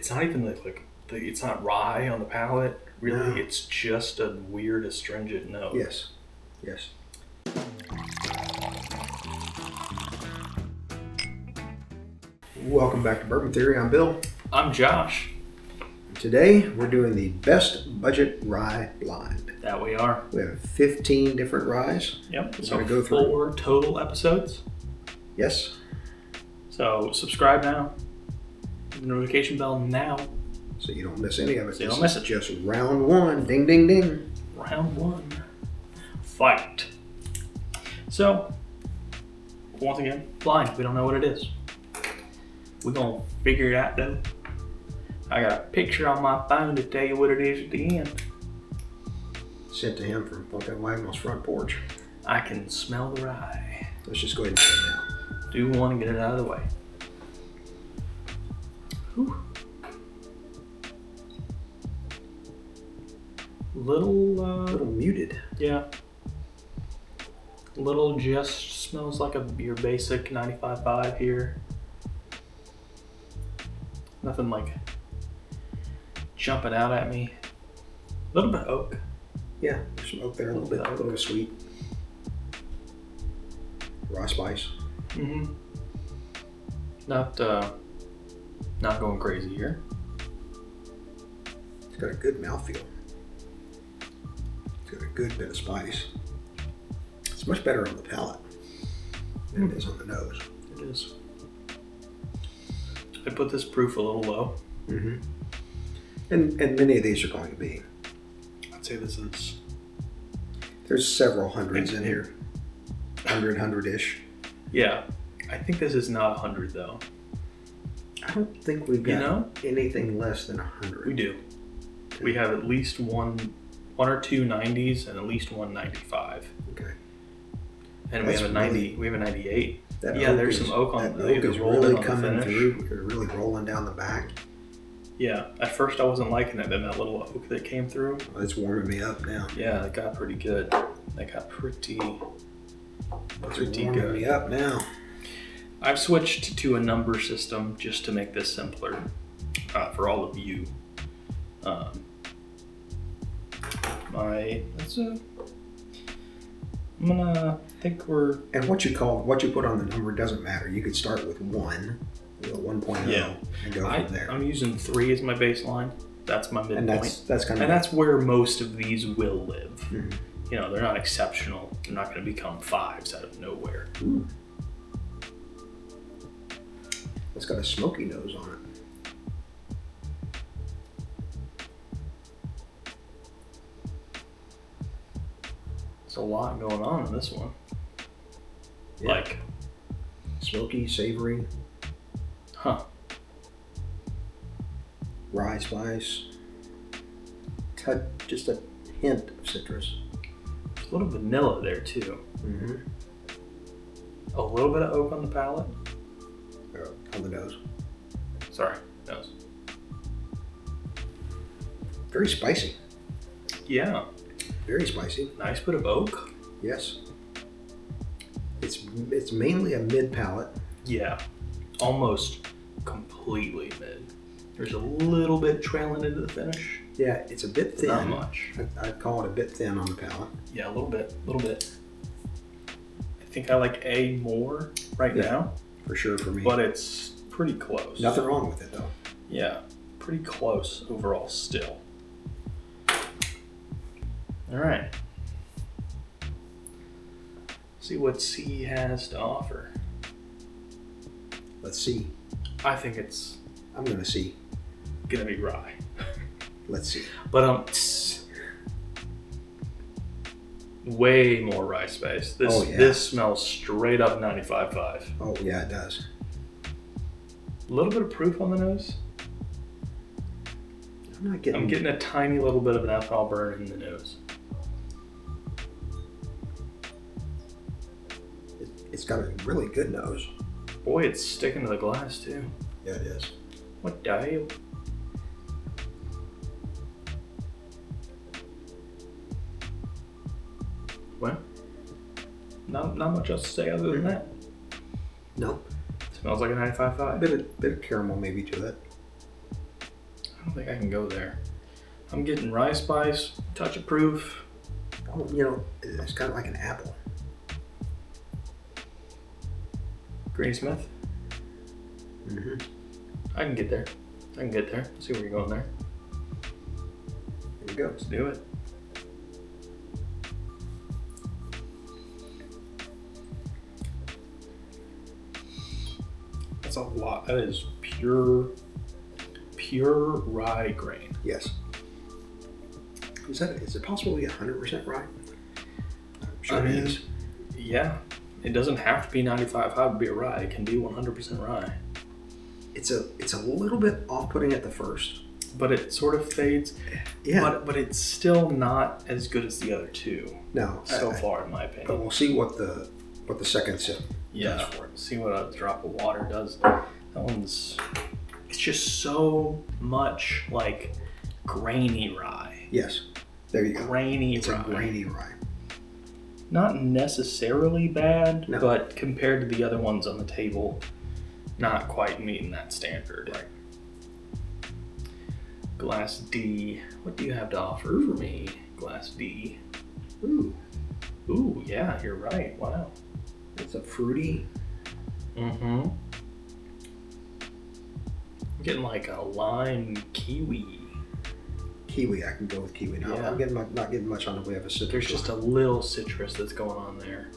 it's not even it's not rye on the palate. Really, No. it's just a weird astringent note. Yes. Yes. Welcome back to Bourbon Theory. I'm Bill. I'm Josh. Today we're doing the best budget rye blind. That we are. We have 15 different ryes. Yep. We're So gonna go through. 4 total episodes. Yes. So subscribe now. Hit the notification bell now. So you don't miss any of it. So you This don't miss is it. just round one. Ding, ding, ding. Round 1. Fight. So, once again, blind. We don't know what it is. We're going to figure it out though. I got a picture on my phone to tell you what it is at the end. Sent to him from Blanton Wagnall's front porch. I can smell the rye. Let's just go ahead and do it now. Do want to get it out of the way. Whew. Little muted. Yeah. Little just smells like your basic 95.5 here. Nothing like jumping out at me. A little bit of oak. Yeah, there's some oak there, a little bit sweet. Raw spice. Mm-hmm. Not going crazy here. It's got a good mouthfeel. It's got a good bit of spice. It's much better on the palate than it is on the nose. It is. I put this proof a little low. Mm-hmm. And many of these are going to be. I'd say this is... There's several hundreds in here. 100-ish. Yeah. I think this is not 100 though. I don't think we've got anything less than 100. We do. We have at least one or two 90s and at least one 95. Okay. And That's we have a 90. We have a 98. That Yeah, oak there's is- some oak on that the oak is rolling really on the coming finish. through. They're really rolling down the back. Yeah. At first I wasn't liking it, then that little oak that came through. Oh, it's warming me up now. Yeah, that got pretty good. That got pretty It's warming good. me up now. I've switched to a number system just to make this simpler for all of you. I'm gonna think we're And what you put on the number doesn't matter. You could start with 1, 1.0, Yeah. and go from there. I'm using 3 as my baseline. That's my midpoint. And that's kind of. And that's where most of these will live. Mhm. You know, they're not exceptional. They're not going to become 5s out of nowhere. Ooh. It's got a smoky nose on it. There's a lot going on in this one. Yeah. Like, Smoky, savory, huh? rye spice. Just a hint of citrus. There's a little vanilla there too. Mm-hmm. A little bit of oak on the palate. On the nose. Sorry, nose. Very spicy. Yeah, Very spicy. nice bit of oak. Yes. It's mainly a mid palate. Yeah, almost completely mid. There's a little bit trailing into the finish. Yeah, it's a bit thin. Not much. I'd call it a bit thin on the palate. Yeah, a little bit. I think I like A more right now, For sure for me. but it's pretty close. Nothing wrong with it though. Yeah, pretty close overall still. All right. See what C has to offer. Let's see. I think it's I'm gonna see. gonna be rye. Let's see. But way more rye space. This smells straight up 95.5. Oh yeah, it does. A little bit of proof on the nose. I'm getting a tiny little bit of an alcohol burn in the nose. It's got a really good nose. Boy, it's sticking to the glass too. Yeah, it is. What the hell? Well, not much else to say other than that. Nope. Smells like a 95.5. Bit of caramel maybe to it. I don't think I can go there. I'm getting rye spice, touch of proof. Oh, you know, it's kind of like an apple. Granny Smith. Mm-hmm. I can get there. See where you're going there. Here we go. Let's do it. That's a lot. That is pure rye grain. Yes. Is it possible to be 100% rye? I'm sure it is. Yeah. It doesn't have to be 95.5 to be a rye. It can be 100% rye. It's a little bit off-putting at the first. But it sort of fades. Yeah. But it's still not as good as the other two. No. So far, in my opinion. But we'll see what the second sip does for it. See what a drop of water does. That one's... It's just so much like grainy rye. Yes. There you go. It's a grainy rye. Not necessarily bad, No. but compared to the other ones on the table, not quite meeting that standard. Right. Glass D. What do you have to offer for me, Glass D? Ooh, yeah, you're right. Wow. It's a fruity. Mm-hmm. I'm getting like a lime kiwi. Kiwi, I can go with kiwi. No, Yeah. I'm not getting much on the way of a citrus. There's just a little citrus that's going on there.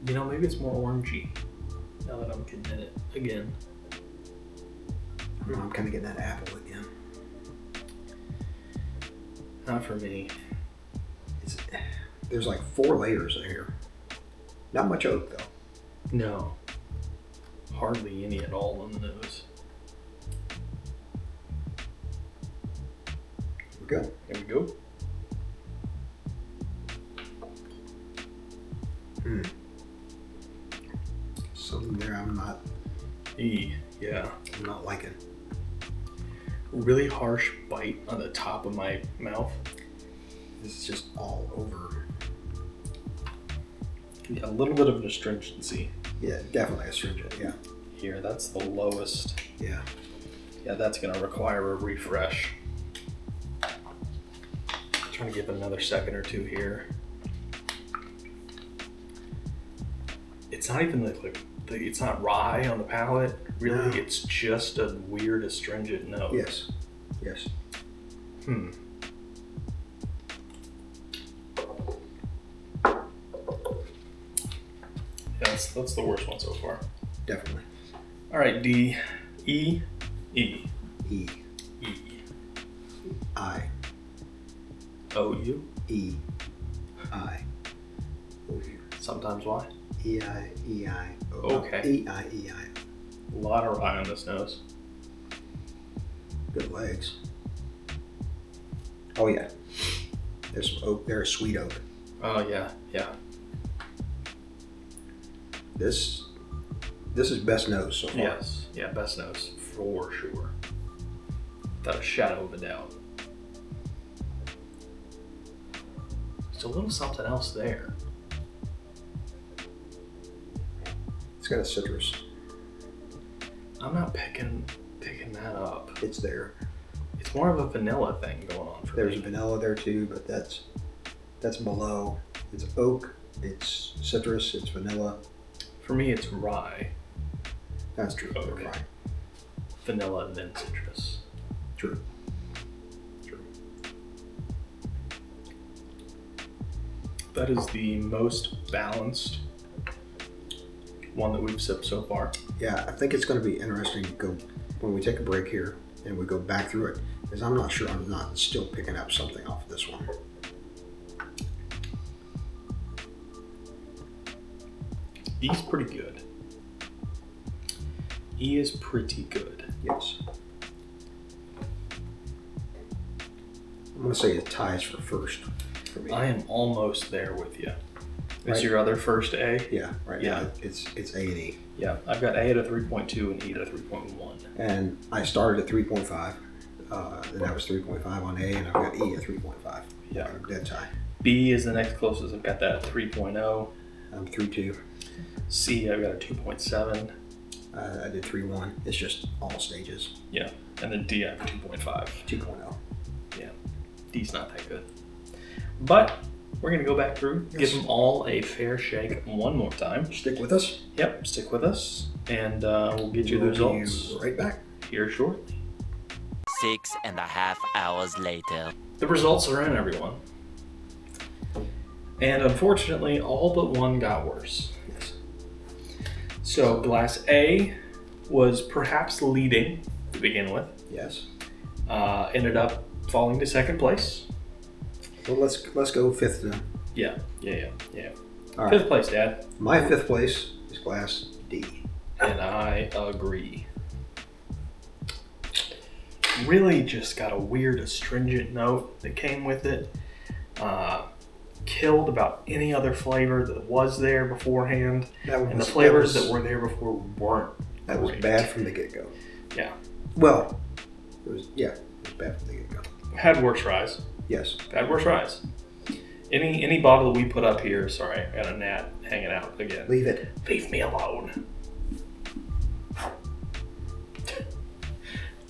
You know, maybe it's more orangey now that I'm getting it again. I'm kind of getting that apple again. Not for me. There's like 4 layers in here. Not much oak though. No. Hardly any at all on the nose. Here we go. Here we go. Something there I'm not liking. Really harsh bite on the top of my mouth. It's just all over. Yeah, a little bit of an astringency. Yeah, definitely astringent. Yeah. Here, that's the lowest. Yeah. Yeah, that's gonna require a refresh. Trying to give it another second or two here. It's not even it's not rye on the palate. Really, No. It's just a weird astringent note. Yes. Yeah, that's the worst one so far. Definitely. All right, D, E, E, E, E, I, O, U. E, I, O, U. Sometimes Y. E, I, E, I, O. Okay. E, I, E, I. A lot of rye on this nose. Good legs. Oh yeah. There's some oak. There's sweet oak. Oh yeah. This is best nose so far. Yes. Yeah, best nose for sure. Without a shadow of a doubt. There's a little something else there. It's got a citrus. I'm not picking that up. It's there. It's more of a vanilla thing going on for There's me. vanilla there too, but that's below. It's oak. It's citrus. It's vanilla. For me, it's rye, That's true. Okay. They're right. vanilla, and then citrus. True. That is the most balanced one that we've sipped so far. Yeah, I think it's going to be interesting to go when we take a break here and we go back through it, because I'm not sure I'm not still picking up something off of this one. E's pretty good. E is pretty good. Yes. I'm going to say it ties for first for me. I am almost there with you. Is Right. your other first A? Yeah, right Yeah. now it's A and E. Yeah, I've got A at a 3.2 and E at a 3.1. And I started at 3.5. Then I was 3.5 on A, and I've got E at 3.5. Yeah. I'm dead tie. B is the next closest. I've got that at 3.0. I'm 3.2. C, I've got a 2.7. I did 3-1. It's just all stages. Yeah, and then D I have 2.5. 2.0. Yeah, D's not that good. But we're gonna go back through, give them all a fair shake one more time. Stick with us. Yep, stick with us, and we'll get you the results right back here shortly. 6.5 hours later. The results are in, everyone. And unfortunately, all but one got worse. Yes. So glass A was perhaps leading to begin with. Yes. Ended up falling to second place. Well, let's go fifth then. Yeah. All right. Fifth place, Dad. My fifth place is glass D. And I agree. Really just got a weird astringent note that came with it. Killed about any other flavor that was there beforehand. And the flavors that were there before weren't. That was bad from the get-go. Yeah. Well, it was bad from the get-go. Had worse fries. Yes. Had worse fries. Any bottle that we put up here, sorry, I got a gnat hanging out again. Leave it. Leave me alone.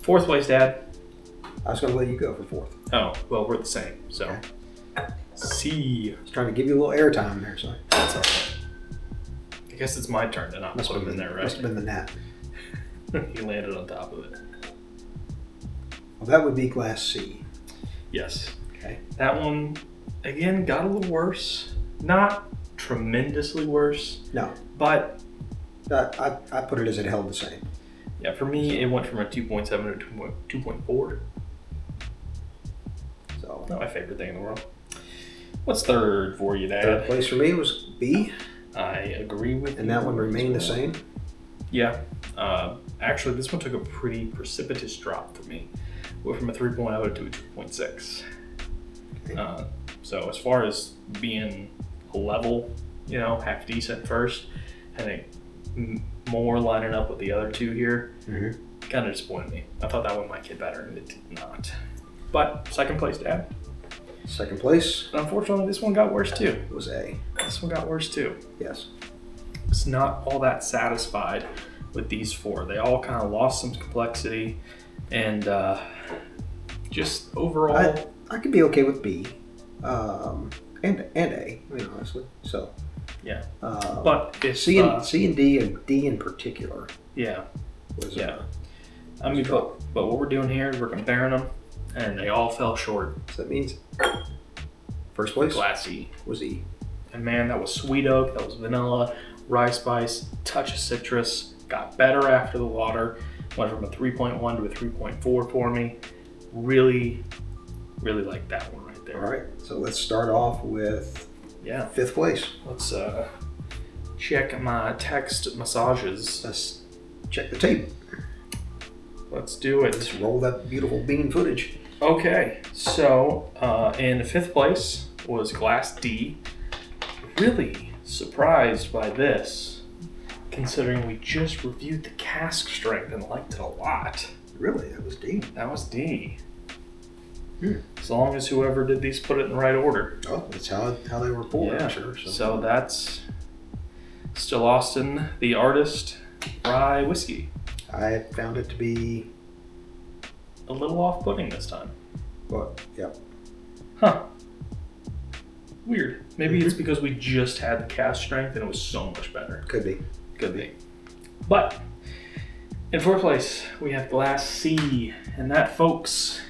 Fourth place, Dad. I was going to let you go for fourth. Oh, well, we're the same, so. Okay. C. I was trying to give you a little airtime there, so. That's all right. I guess it's my turn to not put him in there, right? Must have been the gnat. He landed on top of it. Well, that would be glass C. Yes. Okay. That one, again, got a little worse. Not tremendously worse. No. But. I put it as it held the same. Yeah, for me, it went from a 2.7 to 2.4. So. Not my favorite thing in the world. What's third for you, Dad? Third place for me was B. I agree with you. And that one remained the same? Yeah. Actually, this one took a pretty precipitous drop for me. Went from a 3.0 to a 2.6. Okay. So as far as being a level, half decent first, I think more lining up with the other two here kind of disappointed me. I thought that one might get better, and it did not. But second place, Dad. Second place. Unfortunately, this one got worse too. It was A. This one got worse too. Yes. It's not all that satisfied with these four. They all kind of lost some complexity, and just overall, I could be okay with B, and A. Honestly. So. Yeah. But if C and D, and D in particular. Yeah. Was, but what we're doing here is we're comparing them, and they all fell short. So that means first place glass E was E. And man, that was sweet oak, that was vanilla, rye spice, touch of citrus. Got better after the water. Went from a 3.1 to a 3.4 for me. Really, really like that one right there. All right. So let's start off with fifth place. Let's check my text massages. Let's check the tape. Let's do it. Let's roll that beautiful bean footage. Okay, so in fifth place was glass D. Really surprised by this, considering we just reviewed the cask strength and liked it a lot. Really? That was D? That was D. As long as whoever did these put it in the right order. Oh, that's how they were poured, yeah. I'm sure. So that's Still Austin, the artist, rye whiskey. I found it to be a little off-putting this time. What? Yep. Huh. Weird. Maybe it's because we just had the cast strength and it was so much better. Could be. Could be. But in fourth place, we have Glass C, and that, folks,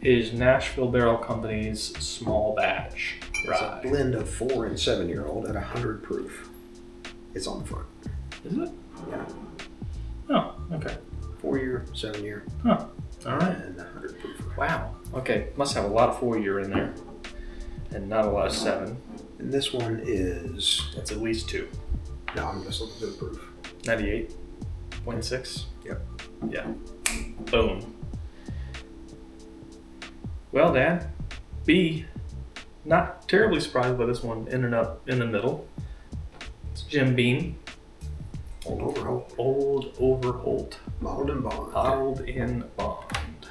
is Nashville Barrel Company's small batch rye. It's a blend of 4 and 7-year-old at 100 proof. It's on the front. Is it? Yeah. Oh, okay. 4-year, 7-year. Huh. All right. And 100 proof. Wow. Okay. Must have a lot of 4-year in there, and not a lot of 7. And this one is. That's at least 2. No, I'm just looking at the proof. 98.6. Yep. Yeah. Boom. Well, Dad, B, not terribly surprised by this one ending up in the middle. It's Jim Beam. Old Overholt. Old Overholt. Bottled in bond. Bottled in bond.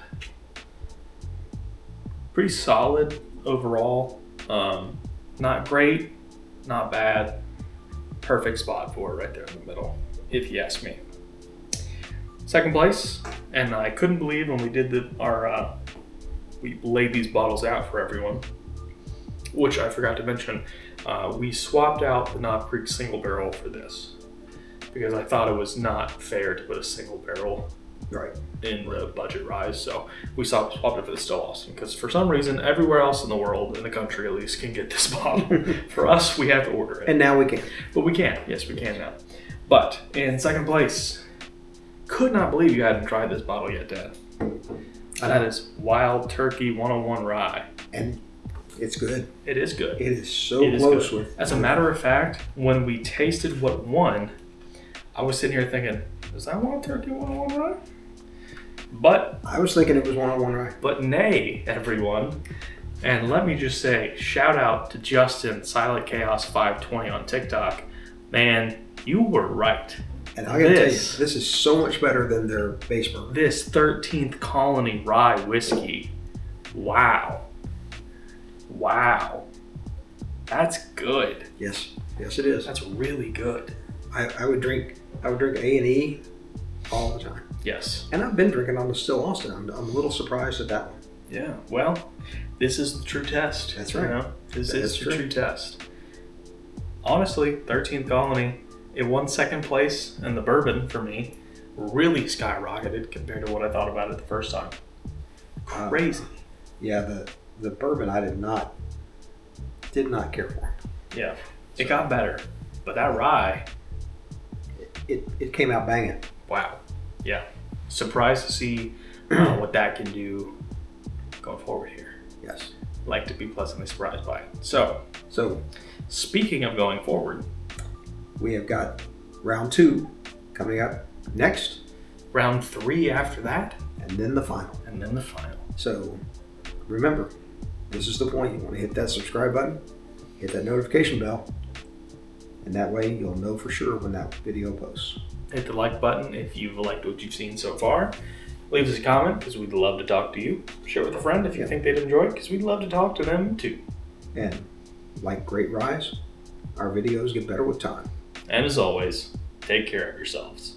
Pretty solid overall. Not great, not bad. Perfect spot for it right there in the middle, if you ask me. Second place, and I couldn't believe when we did we laid these bottles out for everyone, which I forgot to mention. We swapped out the Knob Creek single barrel for this because I thought it was not fair to put a single barrel in the budget rise. So we swapped it for the Still Austin because for some reason everywhere else in the world, in the country at least, can get this bottle. For us, we have to order it. And now we can. But we can. Yes, we can now. But in second place, could not believe you hadn't tried this bottle yet, Dad. That is Wild Turkey 101 Rye. And it's good. It is good. It is so close with. As a matter of fact, when we tasted what won, I was sitting here thinking, is that Wild Turkey 101 Rye? But I was thinking it was 101 Rye. But nay, everyone. And let me just say, shout out to Justin, Silent Chaos 520 on TikTok. Man, you were right. And I gotta tell you, this is so much better than their base bourbon. This 13th Colony Rye whiskey. Wow. That's good. Yes it is. That's really good. I would drink A&E all the time. Yes. And I've been drinking on the Still Austin. I'm a little surprised at that one. Yeah. Well, this is the true test. That's right. You know? This is the true test. Honestly, 13th Colony, it won second place in the bourbon for me. Really skyrocketed compared to what I thought about it the first time. Crazy. Yeah, the bourbon I did not care for. Yeah. It got better. But that rye, it came out banging. Wow. Yeah. Surprised to see what that can do going forward here. Yes. Like to be pleasantly surprised by it. So speaking of going forward, we have got round 2 coming up next. Round 3 after that. And then the final. So remember, this is the point. You want to hit that subscribe button, hit that notification bell, and that way you'll know for sure when that video posts. Hit the like button if you've liked what you've seen so far. Leave us a comment because we'd love to talk to you. Share it with a friend if you think they'd enjoy it because we'd love to talk to them too. And like great ryes, our videos get better with time. And as always, take care of yourselves.